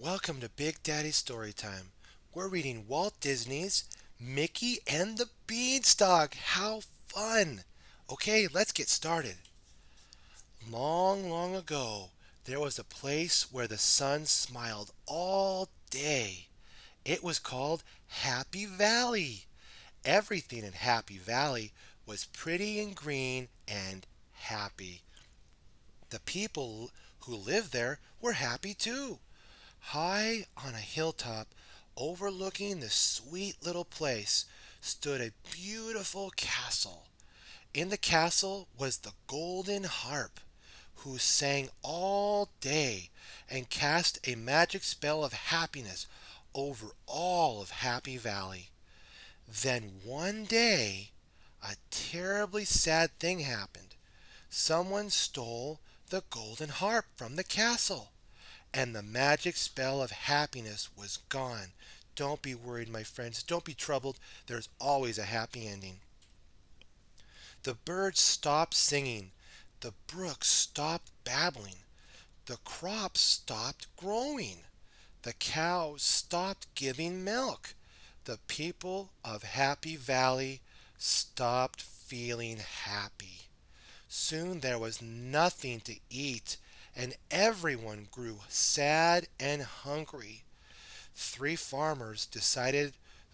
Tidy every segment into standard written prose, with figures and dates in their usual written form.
Welcome to Big Daddy Storytime. We're reading Walt Disney's Mickey and the Beanstalk. How fun! Okay, let's get started. Long, long ago, there was a place where the sun smiled all day. It was called Happy Valley. Everything in Happy Valley was pretty and green and happy. The people who lived there were happy too. High on a hilltop overlooking the sweet little place stood a beautiful castle. In the castle was the golden harp, who sang all day and cast a magic spell of happiness over all of Happy Valley. Then one day, a terribly sad thing happened. Someone stole the golden harp from the castle and the magic spell of happiness was gone. Don't be worried, my friends. Don't be troubled. There's always a happy ending. The birds stopped singing. The brooks stopped babbling. The crops stopped growing. The cows stopped giving milk. The people of Happy Valley stopped feeling happy. Soon there was nothing to eat, and everyone grew sad and hungry. Three farmers decided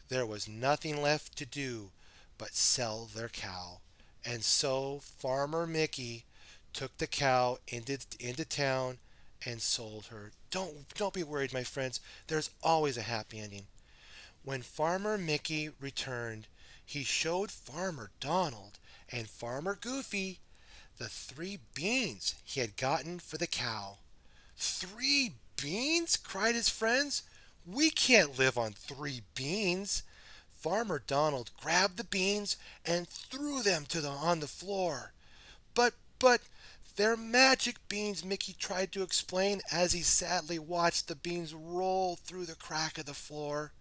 there was nothing left to do but sell their cow. And so Farmer Mickey took the cow into town and sold her. Don't be worried, my friends. There's always a happy ending. When Farmer Mickey returned, he showed Farmer Donald and Farmer Goofy the 3 beans he had gotten for the cow. 3 beans? Cried his friends. We can't live on 3 beans. Farmer Donald grabbed the beans and threw them on the floor. But, they're magic beans, Mickey tried to explain as he sadly watched the beans roll through the crack of the floor.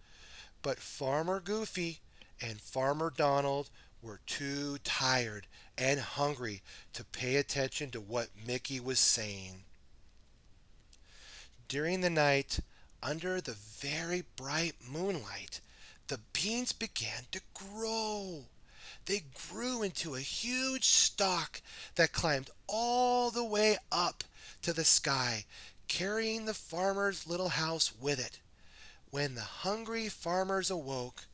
But Farmer Goofy and Farmer Donald were too tired and hungry to pay attention to what Mickey was saying. During the night, under the very bright moonlight, the beans began to grow. They grew into a huge stalk that climbed all the way up to the sky, carrying the farmer's little house with it. When the hungry farmers awoke,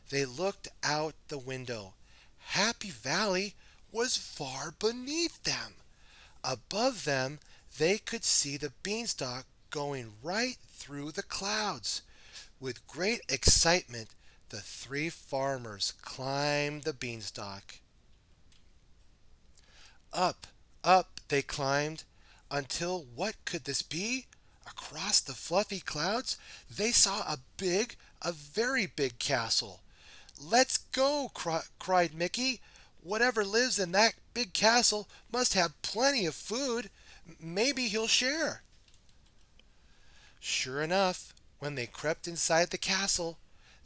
they looked out the window. Happy Valley was far beneath them. Above them, they could see the beanstalk going right through the clouds. With great excitement, the 3 farmers climbed the beanstalk. Up, up they climbed, until what could this be? Across the fluffy clouds, they saw a very big castle. Let's go, cried Mickey. Whatever lives in that big castle must have plenty of food. Maybe he'll share. Sure enough, when they crept inside the castle,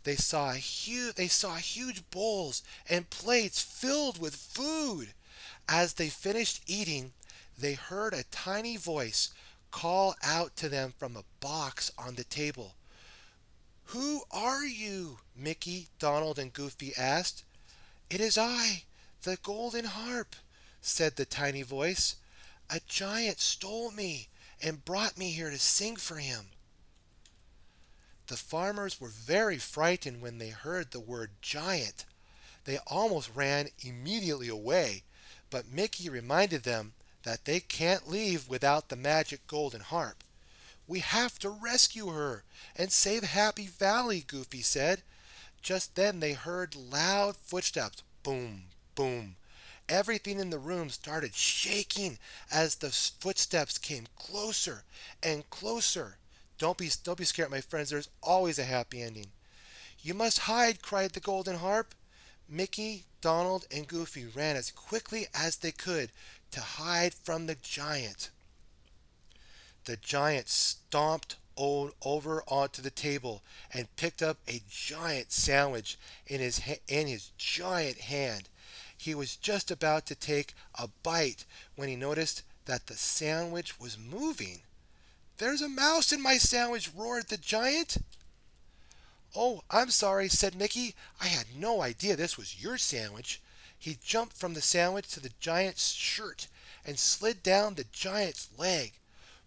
they saw huge bowls and plates filled with food. As they finished eating, they heard a tiny voice call out to them from a box on the table. "Who are you?" Mickey, Donald, and Goofy asked. "It is I, the golden harp," said the tiny voice. "A giant stole me and brought me here to sing for him." The farmers were very frightened when they heard the word giant. They almost ran immediately away, but Mickey reminded them that they can't leave without the magic golden harp. "We have to rescue her and save Happy Valley," Goofy said. Just then they heard loud footsteps. Boom, boom. Everything in the room started shaking as the footsteps came closer and closer. Don't be scared, my friends. There's always a happy ending. "You must hide," cried the golden harp. Mickey, Donald, and Goofy ran as quickly as they could to hide from the giant. The giant stomped over onto the table and picked up a giant sandwich in his giant hand. He was just about to take a bite when he noticed that the sandwich was moving. There's a mouse in my sandwich, roared the giant. Oh, I'm sorry, said Mickey. I had no idea this was your sandwich. He jumped from the sandwich to the giant's shirt and slid down the giant's leg.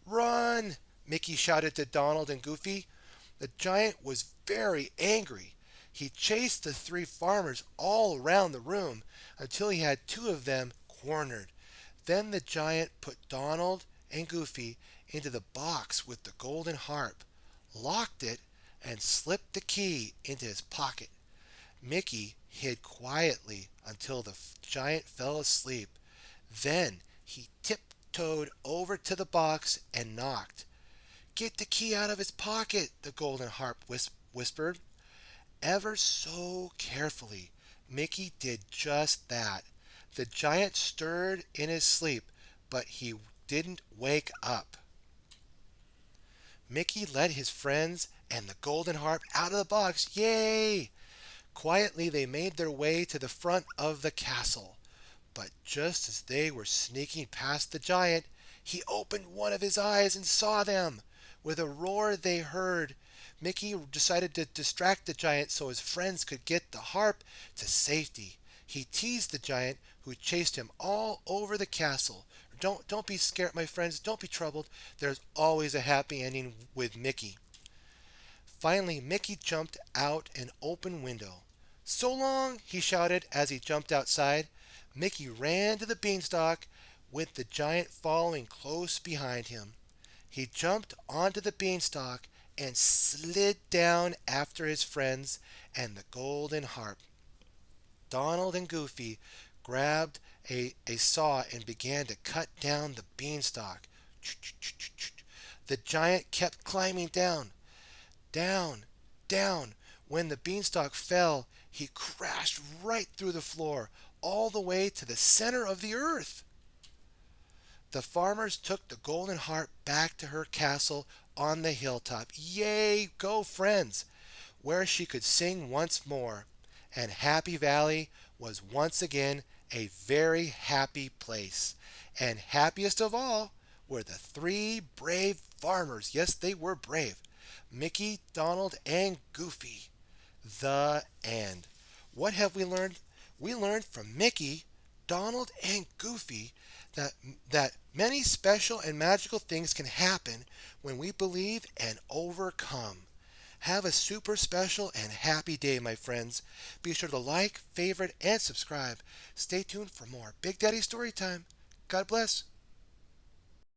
Run! Mickey shouted to Donald and Goofy. The giant was very angry. He chased the three farmers all around the room until he had two of them cornered. Then the giant put Donald and Goofy into the box with the golden harp, locked it, and slipped the key into his pocket. Mickey hid quietly until the giant fell asleep. Then he tiptoed over to the box and knocked. Get the key out of his pocket, the golden harp whispered. Ever so carefully, Mickey did just that. The giant stirred in his sleep, but he didn't wake up. Mickey led his friends and the golden harp out of the box. Yay! Quietly they made their way to the front of the castle. But just as they were sneaking past the giant, he opened one of his eyes and saw them. With a roar they heard. Mickey decided to distract the giant so his friends could get the harp to safety. He teased the giant, who chased him all over the castle. Don't be scared, my friends. Don't be troubled. There's always a happy ending with Mickey. Finally, Mickey jumped out an open window. So long, he shouted as he jumped outside. Mickey ran to the beanstalk, with the giant following close behind him. He jumped onto the beanstalk and slid down after his friends and the golden harp. Donald and Goofy grabbed a saw and began to cut down the beanstalk. The giant kept climbing down, down, down. When the beanstalk fell, he crashed right through the floor, all the way to the center of the earth. The farmers took the golden harp back to her castle on the hilltop. Yay, go friends! Where she could sing once more. And Happy Valley was once again a very happy place. And happiest of all were the three brave farmers. Yes, they were brave. Mickey, Donald, and Goofy. The end. What have we learned? We learned from Mickey, Donald, and Goofy that many special and magical things can happen when we believe and overcome. Have a super special and happy day, my friends. Be sure to like, favorite, and subscribe. Stay tuned for more Big Daddy Storytime. God bless.